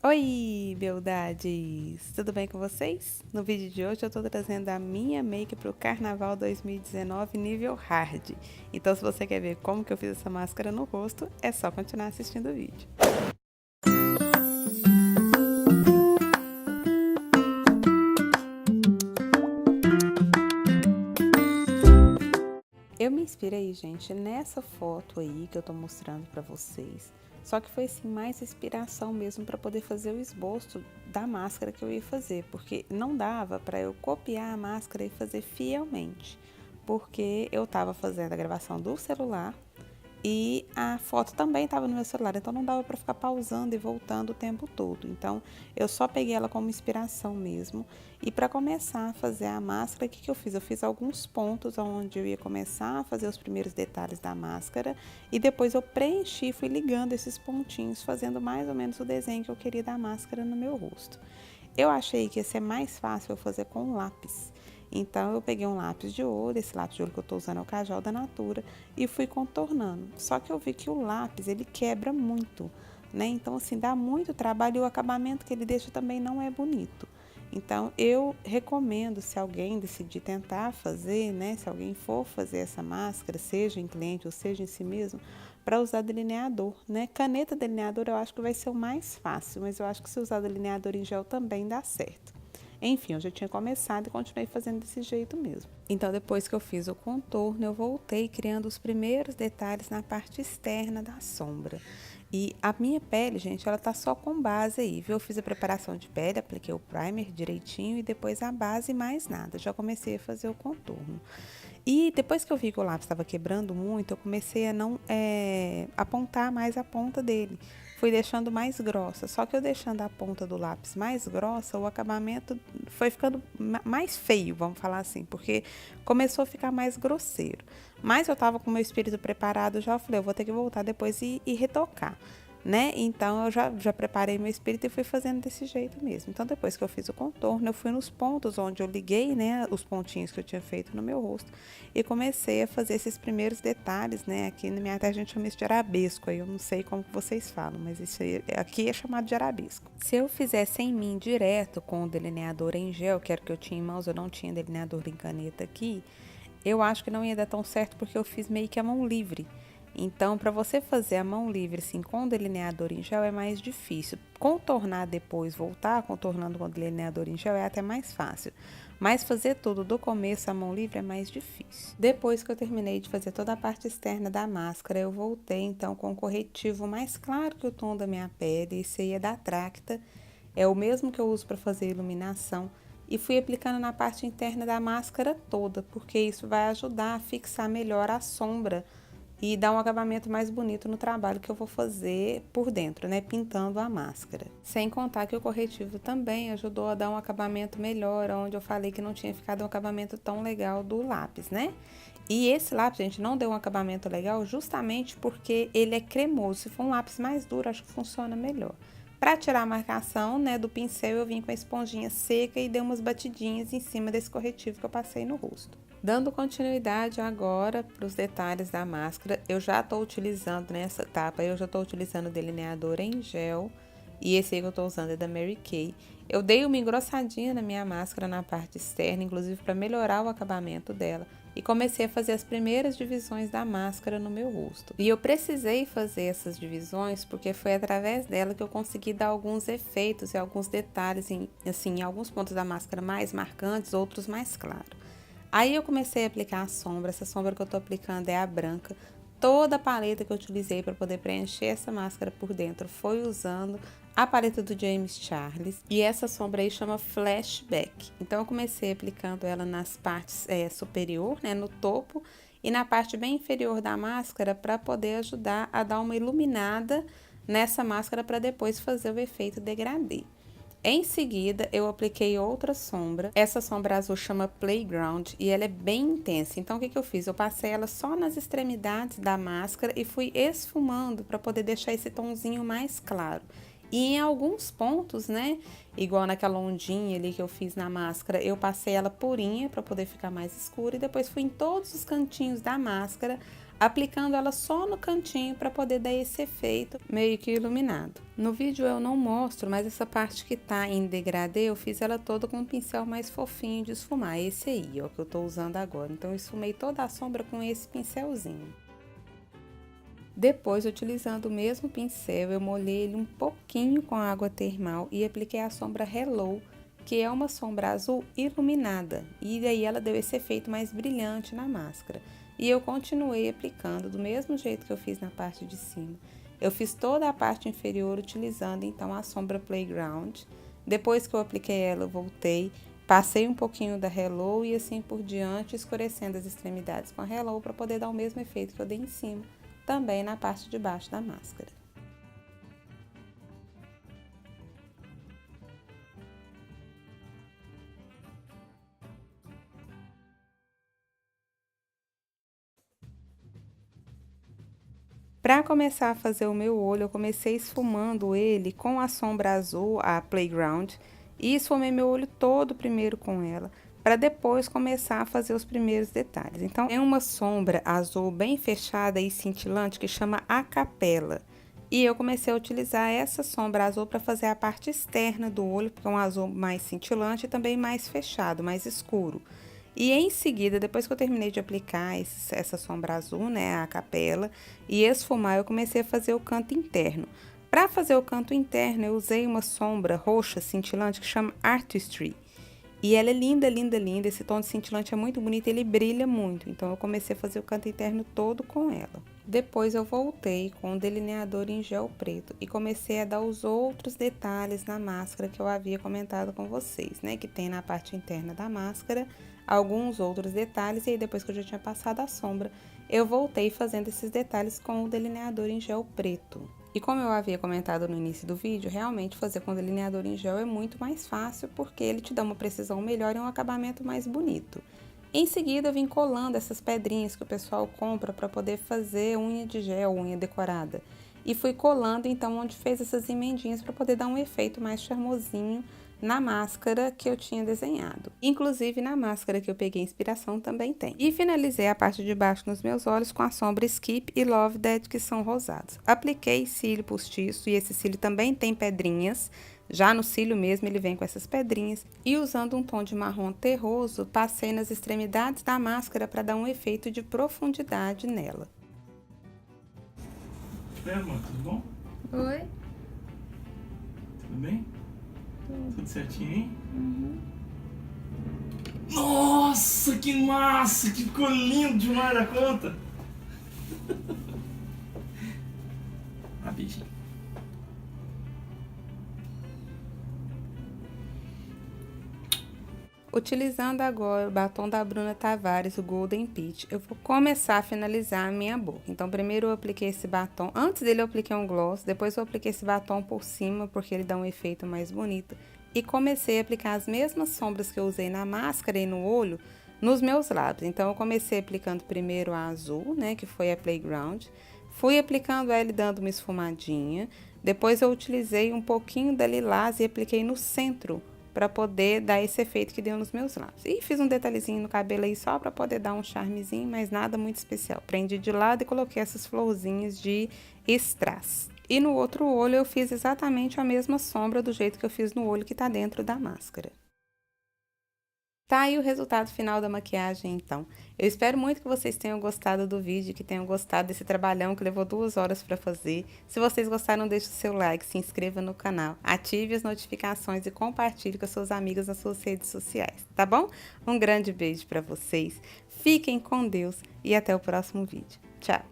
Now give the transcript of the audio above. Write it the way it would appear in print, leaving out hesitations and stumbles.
Oi, beldades! Tudo bem com vocês? No vídeo de hoje eu tô trazendo a minha make pro Carnaval 2019 nível hard. Então se você quer ver como que eu fiz essa máscara no rosto, é só continuar assistindo o vídeo. Eu me inspirei, gente, nessa foto aí que eu tô mostrando pra vocês. Só que foi assim mais inspiração mesmo para poder fazer o esboço da máscara que eu ia fazer, porque não dava para eu copiar a máscara e fazer fielmente, porque eu tava fazendo a gravação do celular e a foto também estava no meu celular, então não dava para ficar pausando e voltando o tempo todo. Então eu só peguei ela como inspiração mesmo. E para começar a fazer a máscara, o que eu fiz? Eu fiz alguns pontos onde eu ia começar a fazer os primeiros detalhes da máscara e depois eu preenchi, fui ligando esses pontinhos, fazendo mais ou menos o desenho que eu queria da máscara no meu rosto. Eu achei que ia ser mais fácil eu fazer com lápis. Então, eu peguei um lápis de olho, esse lápis de olho que eu tô usando é o Kajal da Natura, e fui contornando. Só que eu vi que o lápis, ele quebra muito, né? Então, assim, dá muito trabalho e o acabamento que ele deixa também não é bonito. Então, eu recomendo, se alguém decidir tentar fazer, né? Se alguém for fazer essa máscara, seja em cliente ou seja em si mesmo, para usar delineador, né? Caneta delineador eu acho que vai ser o mais fácil, mas eu acho que se usar delineador em gel também dá certo. Enfim, eu já tinha começado e continuei fazendo desse jeito mesmo. Então, depois que eu fiz o contorno, eu voltei criando os primeiros detalhes na parte externa da sombra. E a minha pele, gente, ela tá só com base aí, viu? Eu fiz a preparação de pele, apliquei o primer direitinho e depois a base e mais nada. Já comecei a fazer o contorno. E depois que eu vi que o lápis estava quebrando muito, eu comecei a não apontar mais a ponta dele. Fui deixando mais grossa. Só que eu deixando a ponta do lápis mais grossa, o acabamento foi ficando mais feio, vamos falar assim, porque começou a ficar mais grosseiro. Mas eu estava com o meu espírito preparado já, eu falei, eu vou ter que voltar depois e retocar, né? Então eu já preparei meu espírito e fui fazendo desse jeito mesmo. Então depois que eu fiz o contorno, eu fui nos pontos onde eu liguei, né, os pontinhos que eu tinha feito no meu rosto e comecei a fazer esses primeiros detalhes, né? Aqui na minha terra a gente chama isso de arabesco, aí eu não sei como que vocês falam, mas isso aí, aqui é chamado de arabesco. Se eu fizesse em mim direto com o delineador em gel, que era o que eu tinha em mãos, eu não tinha delineador em caneta aqui, eu acho que não ia dar tão certo porque eu fiz meio que a mão livre. Então, para você fazer a mão livre assim com o delineador em gel é mais difícil. Contornar depois, voltar contornando com o delineador em gel é até mais fácil. Mas fazer tudo do começo à mão livre é mais difícil. Depois que eu terminei de fazer toda a parte externa da máscara, eu voltei então com o corretivo mais claro que o tom da minha pele. Esse aí é da Tracta, é o mesmo que eu uso para fazer iluminação. E fui aplicando na parte interna da máscara toda, porque isso vai ajudar a fixar melhor a sombra e dar um acabamento mais bonito no trabalho que eu vou fazer por dentro, né, pintando a máscara. Sem contar que o corretivo também ajudou a dar um acabamento melhor, onde eu falei que não tinha ficado um acabamento tão legal do lápis, né? E esse lápis, gente, não deu um acabamento legal justamente porque ele é cremoso. Se for um lápis mais duro, acho que funciona melhor. Para tirar a marcação, né, do pincel, eu vim com a esponjinha seca e dei umas batidinhas em cima desse corretivo que eu passei no rosto. Dando continuidade agora para os detalhes da máscara, eu já estou utilizando nessa etapa, eu já estou utilizando o delineador em gel e esse aí que eu estou usando é da Mary Kay. Eu dei uma engrossadinha na minha máscara na parte externa, inclusive para melhorar o acabamento dela. E comecei a fazer as primeiras divisões da máscara no meu rosto. E eu precisei fazer essas divisões porque foi através dela que eu consegui dar alguns efeitos e alguns detalhes em alguns pontos da máscara mais marcantes, outros mais claros. Aí eu comecei a aplicar a sombra, essa sombra que eu tô aplicando é a branca. Toda a paleta que eu utilizei para poder preencher essa máscara por dentro foi usando a paleta do James Charles. E essa sombra aí chama Flashback. Então eu comecei aplicando ela nas partes superior, né, no topo, e na parte bem inferior da máscara para poder ajudar a dar uma iluminada nessa máscara para depois fazer o efeito degradê. Em seguida, eu apliquei outra sombra. Essa sombra azul chama Playground e ela é bem intensa. Então, o que eu fiz? Eu passei ela só nas extremidades da máscara e fui esfumando para poder deixar esse tonzinho mais claro. E em alguns pontos, né, igual naquela ondinha ali que eu fiz na máscara, eu passei ela purinha para poder ficar mais escura e depois fui em todos os cantinhos da máscara aplicando ela só no cantinho para poder dar esse efeito meio que iluminado. No vídeo eu não mostro, mas essa parte que tá em degradê, eu fiz ela toda com um pincel mais fofinho de esfumar, esse aí, ó, que eu tô usando agora. Então eu esfumei toda a sombra com esse pincelzinho. Depois, utilizando o mesmo pincel, eu molhei ele um pouquinho com água termal e apliquei a sombra Hello, que é uma sombra azul iluminada, e daí ela deu esse efeito mais brilhante na máscara. E eu continuei aplicando do mesmo jeito que eu fiz na parte de cima. Eu fiz toda a parte inferior utilizando então a sombra Playground. Depois que eu apliquei ela, eu voltei, passei um pouquinho da Hello e assim por diante, escurecendo as extremidades com a Hello para poder dar o mesmo efeito que eu dei em cima, também na parte de baixo da máscara. Para começar a fazer o meu olho, eu comecei esfumando ele com a sombra azul, a Playground, e esfumei meu olho todo primeiro com ela, para depois começar a fazer os primeiros detalhes. Então, é uma sombra azul bem fechada e cintilante que chama A Capela. E eu comecei a utilizar essa sombra azul para fazer a parte externa do olho, porque é um azul mais cintilante e também mais fechado, mais escuro. E em seguida, depois que eu terminei de aplicar essa sombra azul, né, a capela, e esfumar, eu comecei a fazer o canto interno. Para fazer o canto interno, eu usei uma sombra roxa cintilante que chama Artistry. E ela é linda, linda, linda. Esse tom de cintilante é muito bonito, ele brilha muito. Então, eu comecei a fazer o canto interno todo com ela. Depois, eu voltei com o delineador em gel preto e comecei a dar os outros detalhes na máscara que eu havia comentado com vocês, né? Que tem na parte interna da máscara alguns outros detalhes. E aí, depois que eu já tinha passado a sombra, eu voltei fazendo esses detalhes com o delineador em gel preto. E como eu havia comentado no início do vídeo, realmente fazer com delineador em gel é muito mais fácil, porque ele te dá uma precisão melhor e um acabamento mais bonito. Em seguida, eu vim colando essas pedrinhas que o pessoal compra para poder fazer unha de gel, unha decorada. E fui colando então onde fez essas emendinhas para poder dar um efeito mais charmosinho na máscara que eu tinha desenhado. Inclusive, na máscara que eu peguei inspiração também tem. E finalizei a parte de baixo nos meus olhos com a sombra Skip e Love Dead, que são rosados. Apliquei cílio postiço e esse cílio também tem pedrinhas. Já no cílio mesmo ele vem com essas pedrinhas. E usando um tom de marrom terroso, passei nas extremidades da máscara para dar um efeito de profundidade nela. Amor, tudo bom? Oi? Tudo bem? Tudo certinho, hein? Uhum. Nossa, que massa! Que ficou lindo demais da conta! Ah, beijinho. Utilizando agora o batom da Bruna Tavares, o Golden Peach, eu vou começar a finalizar a minha boca. Então, primeiro eu apliquei esse batom, antes dele eu apliquei um gloss, depois eu apliquei esse batom por cima, porque ele dá um efeito mais bonito. E comecei a aplicar as mesmas sombras que eu usei na máscara e no olho, nos meus lábios. Então, eu comecei aplicando primeiro a azul, né, que foi a Playground. Fui aplicando ela e dando uma esfumadinha. Depois eu utilizei um pouquinho da lilás e apliquei no centro, para poder dar esse efeito que deu nos meus lábios. E fiz um detalhezinho no cabelo aí só para poder dar um charmezinho, mas nada muito especial. Prendi de lado e coloquei essas florzinhas de strass. E no outro olho eu fiz exatamente a mesma sombra do jeito que eu fiz no olho que tá dentro da máscara. Tá aí o resultado final da maquiagem, então. Eu espero muito que vocês tenham gostado do vídeo, que tenham gostado desse trabalhão que levou 2 horas para fazer. Se vocês gostaram, deixe o seu like, se inscreva no canal, ative as notificações e compartilhe com seus amigos nas suas redes sociais, tá bom? Um grande beijo para vocês, fiquem com Deus e até o próximo vídeo. Tchau!